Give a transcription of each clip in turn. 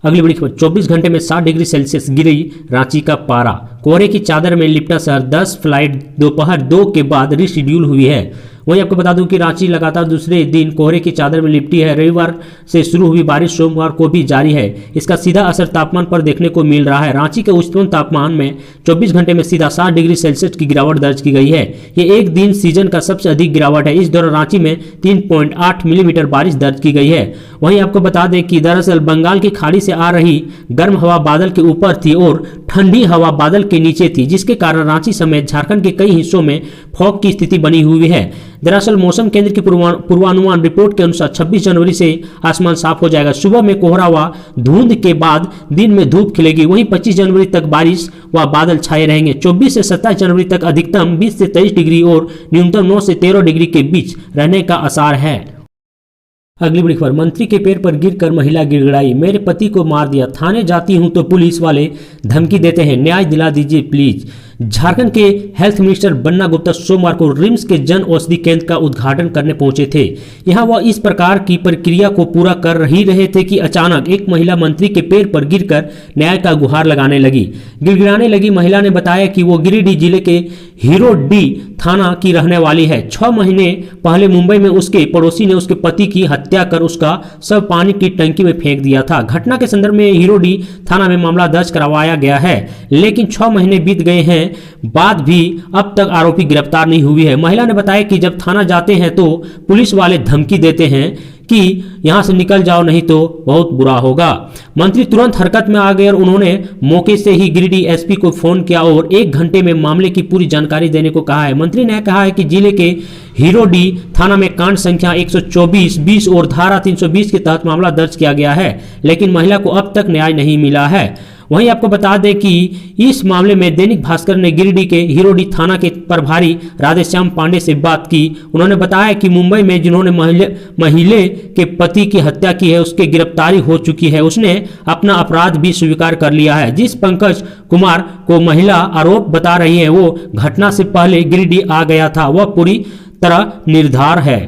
अगली बड़ी खबर, 24 घंटे में 60 डिग्री सेल्सियस गिरी रांची का पारा। कोहरे की चादर में लिपटा शहर, 10 फ्लाइट दोपहर 2 के बाद रिशेड्यूल हुई है। वहीं आपको बता दूं कि रांची लगातार दूसरे दिन कोहरे की चादर में लिपटी है। रविवार से शुरू हुई बारिश सोमवार को भी जारी है। इसका सीधा असर तापमान पर देखने को मिल रहा है। रांची के उच्चतम तापमान में 24 घंटे में सीधा 60 डिग्री सेल्सियस की गिरावट दर्ज की गई है। ये एक दिन सीजन का सबसे अधिक गिरावट है। इस दौरान रांची में 3.8 मिलीमीटर बारिश दर्ज की गई है। वहीं आपको बता दें कि दरअसल बंगाल की खाड़ी से आ रही गर्म हवा बादल के ऊपर थी और ठंडी हवा बादल के नीचे थी, जिसके कारण रांची समेत झारखंड के कई हिस्सों में फॉग की स्थिति बनी हुई है। दरअसल मौसम केंद्र की पूर्वानुमान रिपोर्ट के अनुसार 26 जनवरी से आसमान साफ हो जाएगा। सुबह में कोहरा व धुंध के बाद दिन में धूप खिलेगी। वहीं 25 जनवरी तक बारिश व बादल छाए रहेंगे। 24 से 27 जनवरी तक अधिकतम 20 से 23 डिग्री और न्यूनतम 9 से 13 डिग्री के बीच रहने का आसार है। अगली बड़ी खबर, मंत्री के पैर पर गिरकर महिला गिड़गिड़ाई, मेरे पति को मार दिया, थाने जाती हूं तो पुलिस वाले धमकी देते हैं, न्याय दिला दीजिए प्लीज। झारखंड के हेल्थ मिनिस्टर बन्ना गुप्ता सोमवार को रिम्स के जन औषधि केंद्र का उद्घाटन करने पहुंचे थे। यहां वह इस प्रकार की प्रक्रिया को पूरा कर ही रहे थे कि अचानक एक महिला मंत्री के पैर पर गिरकर न्याय का गुहार लगाने लगी। गिड़गिड़ाने लगी महिला ने बताया कि वो गिरिडीह जिले के हीरोडी थाना की रहने वाली है। 6 महीने पहले मुंबई में उसके पड़ोसी ने उसके पति की हत्या कर उसका शव पानी की टंकी में फेंक दिया था। घटना के संदर्भ में हीरोडी थाना में मामला दर्ज करवाया गया है, लेकिन 6 महीने बीत गए हैं बाद भी अब तक आरोपी गिरफ्तार नहीं हुई है। महिला ने बताया कि जब थाना जाते हैं तो पुलिस वाले धमकी देते हैं कि यहां से निकल जाओ नहीं तो बहुत बुरा होगा। मंत्री तुरंत हरकत में आ गए और उन्होंने मौके से ही गिरिडीह एसपी को फोन किया और 1 घंटे में मामले की पूरी जानकारी देने को कहा है। मंत्री ने कहा है कि जिले के हीरोडी थाना में कांड संख्या 124, 20 और धारा 320 के तहत मामला दर्ज किया गया है, लेकिन महिला को अब तक न्याय नहीं मिला है। वहीं आपको बता दें कि इस मामले में दैनिक भास्कर ने गिरिडीह के हीरोडी थाना के प्रभारी राधेश्याम पांडे से बात की। उन्होंने बताया कि मुंबई में जिन्होंने महिला के पति की हत्या की है उसकी गिरफ्तारी हो चुकी है। उसने अपना अपराध भी स्वीकार कर लिया है। जिस पंकज कुमार को महिला आरोप बता रही है वो घटना से पहले गिरिडीह आ गया था, वह पूरी तरह निर्धार है।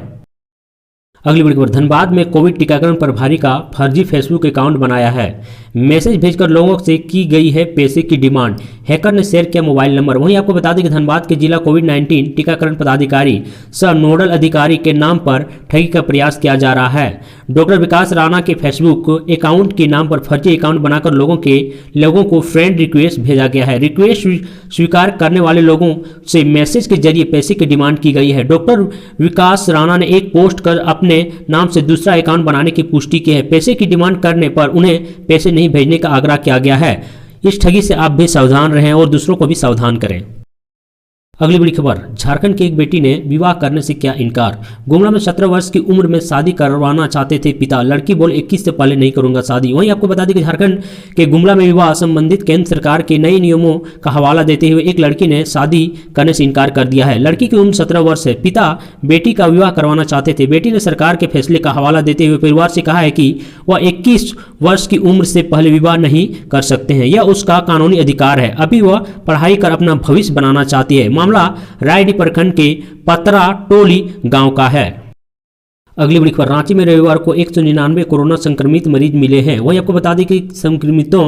अगली बड़ी खबर, धनबाद में कोविड टीकाकरण प्रभारी का फर्जी फेसबुक अकाउंट बनाया है। मैसेज भेजकर लोगों से की गई है पैसे की डिमांड, हैकर ने शेयर किया मोबाइल नंबर। वहीं आपको बता दें कि धनबाद के जिला कोविड-19 टीकाकरण पदाधिकारी सह नोडल अधिकारी के नाम पर ठगी का प्रयास किया जा रहा है। डॉक्टर विकास राणा के फेसबुक अकाउंट के नाम पर फर्जी अकाउंट बनाकर लोगों को फ्रेंड रिक्वेस्ट भेजा गया है। रिक्वेस्ट स्वीकार करने वाले लोगों से मैसेज के जरिए पैसे की डिमांड की गई है। डॉक्टर विकास राणा ने एक पोस्ट कर अपने नाम से दूसरा अकाउंट बनाने की पुष्टि की है। पैसे की डिमांड करने पर उन्हें पैसे नहीं भेजने का आग्रह किया गया है। इस ठगी से आप भी सावधान रहें और दूसरों को भी सावधान करें। अगली बड़ी खबर, झारखंड की एक बेटी ने विवाह करने से किया इनकार। गुमला में 17 वर्ष की उम्र में शादी करवाना चाहते थे पिता, लड़की बोले 21 से पहले नहीं करूंगा शादी। वहीं आपको बता दें कि झारखंड के गुमला में विवाह संबंधित केंद्र सरकार के नए नियमों का हवाला देते हुए एक लड़की ने शादी करने से इनकार कर दिया है। लड़की की उम्र 17 वर्ष है। पिता बेटी का विवाह करवाना चाहते थे। बेटी ने सरकार के फैसले का हवाला देते हुए परिवार से कहा है कि वह 21 वर्ष की उम्र से पहले विवाह नहीं कर सकते हैं, यह उसका कानूनी अधिकार है। अभी वह पढ़ाई कर अपना भविष्य बनाना चाहती है। मामला रायडीह प्रखंड के पतरा टोली गांव का है। अगली बड़ी खबर, रांची में रविवार को 199 कोरोना संक्रमित मरीज मिले हैं। वहीं आपको बता दें कि संक्रमितों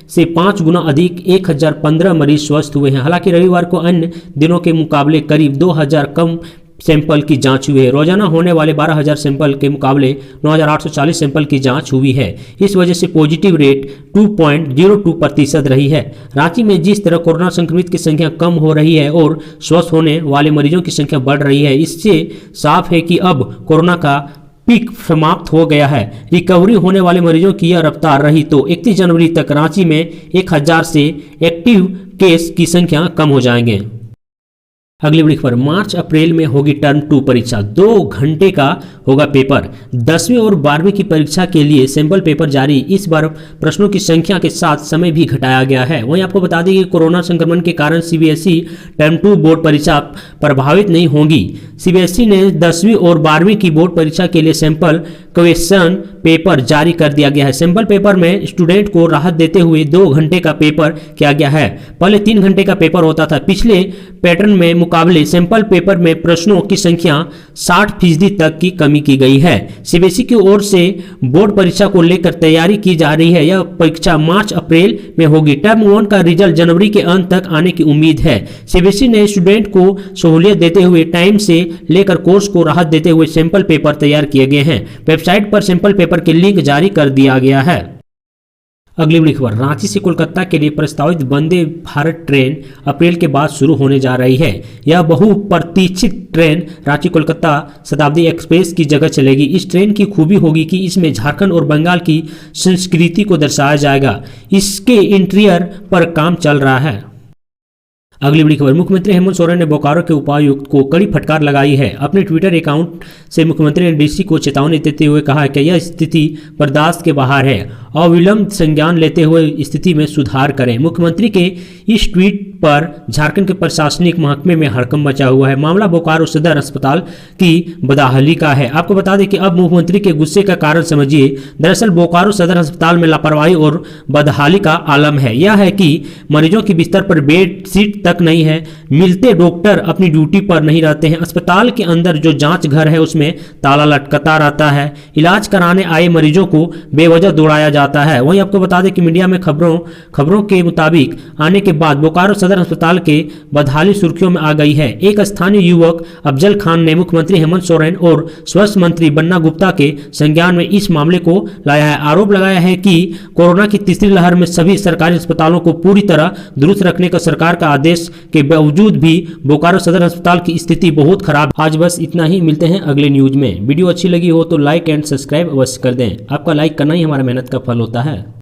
से 5 गुना अधिक 1015 मरीज स्वस्थ हुए हैं। हालांकि रविवार को अन्य दिनों के मुकाबले करीब 2000 कम सैंपल की जांच हुई है। रोजाना होने वाले 12000 सैंपल के मुकाबले 9840 सैंपल की जांच हुई है। इस वजह से पॉजिटिव रेट 2.02% रही है। रांची में जिस तरह कोरोना संक्रमित की संख्या कम हो रही है और स्वस्थ होने वाले मरीजों की संख्या बढ़ रही है, इससे साफ है कि अब कोरोना का पीक समाप्त हो गया है। रिकवरी होने वाले मरीजों की यह रफ्तार रही तो 31 जनवरी तक रांची में 1000 से एक्टिव केस की संख्या कम हो जाएंगे। अगली बड़ी खबर, मार्च अप्रैल में होगी टर्म 2 परीक्षा, 2 घंटे का होगा पेपर। 10वीं और 12वीं की परीक्षा के लिए सैंपल पेपर जारी। इस बार प्रश्नों की संख्या के साथ समय भी घटाया गया है। वहीं आपको बता दें कि कोरोना संक्रमण के कारण सीबीएसई टर्म 2 बोर्ड परीक्षा प्रभावित नहीं होगी। सीबीएसई ने 10वीं और 12वीं की बोर्ड परीक्षा के लिए सैंपल क्वेश्चन पेपर जारी कर दिया गया है। सैंपल पेपर में स्टूडेंट को राहत देते हुए 2 घंटे का पेपर किया गया है। पहले 3 घंटे का पेपर होता था। पिछले पैटर्न में मुकाबले सैंपल पेपर में प्रश्नों की संख्या 60% तक की कमी की गई है। सीबीएसई की ओर से बोर्ड परीक्षा को लेकर तैयारी की जा रही है। यह परीक्षा मार्च अप्रैल में होगी। टर्म 1 का रिजल्ट जनवरी के अंत तक आने की उम्मीद है। सीबीएसई ने स्टूडेंट को सहूलियत देते हुए टाइम से लेकर कोर्स को राहत देते हुए सैंपल पेपर तैयार किए गए हैं। वेबसाइट पर सैंपल पेपर के लिंक जारी कर दिया गया है। अगली बड़ी खबर, रांची से कोलकाता के लिए प्रस्तावित वंदे भारत ट्रेन अप्रैल के बाद शुरू होने जा रही है। यह बहुप्रतीक्षित ट्रेन रांची कोलकाता शताब्दी एक्सप्रेस की जगह चलेगी। इस ट्रेन की खूबी होगी कि इसमें झारखंड और बंगाल की संस्कृति को दर्शाया जाएगा। इसके इंटीरियर पर काम चल रहा है। अगली बड़ी खबर, मुख्यमंत्री हेमंत सोरेन ने बोकारो के उपायुक्त को कड़ी फटकार लगाई है। अपने ट्विटर अकाउंट से मुख्यमंत्री ने डीसी को चेतावनी देते हुए कहा कि यह स्थिति बर्दाश्त के बाहर है, अविलंब संज्ञान लेते हुए स्थिति में सुधार करें। मुख्यमंत्री के इस ट्वीट पर झारखंड के प्रशासनिक महकमे में हड़कंप मचा हुआ है। मामला बोकारो सदर अस्पताल की बदहाली का है। आपको बता दें कि अब मुख्यमंत्री के गुस्से का कारण समझिए। दरअसल बोकारो सदर अस्पताल में लापरवाही और बदहाली का आलम है। यह है कि मरीजों की बिस्तर पर बेड सीट तक नहीं है, मिलते डॉक्टर अपनी ड्यूटी पर नहीं रहते हैं, अस्पताल के अंदर जो जांच घर है उसमें ताला लटकता रहता है, इलाज कराने आए मरीजों को बेवजह दौड़ाया जाता है। वहीं आपको बता दें कि मीडिया में खबरों के मुताबिक आने के बाद बोकारो सदर अस्पताल के बदहाली सुर्खियों में आ गई है। एक स्थानीय युवक अफजल खान ने मुख्यमंत्री हेमंत सोरेन और स्वास्थ्य मंत्री बन्ना गुप्ता के संज्ञान में इस मामले को लाया है। आरोप लगाया है कि कोरोना की तीसरी लहर में सभी सरकारी अस्पतालों को पूरी तरह दुरुस्त रखने का सरकार का आदेश के बावजूद भी बोकारो सदर अस्पताल की स्थिति बहुत खराब। आज बस इतना ही, मिलते हैं अगले न्यूज में। वीडियो अच्छी लगी हो तो लाइक एंड सब्सक्राइब अवश्य कर दें। आपका लाइक करना ही हमारा मेहनत का फल होता है।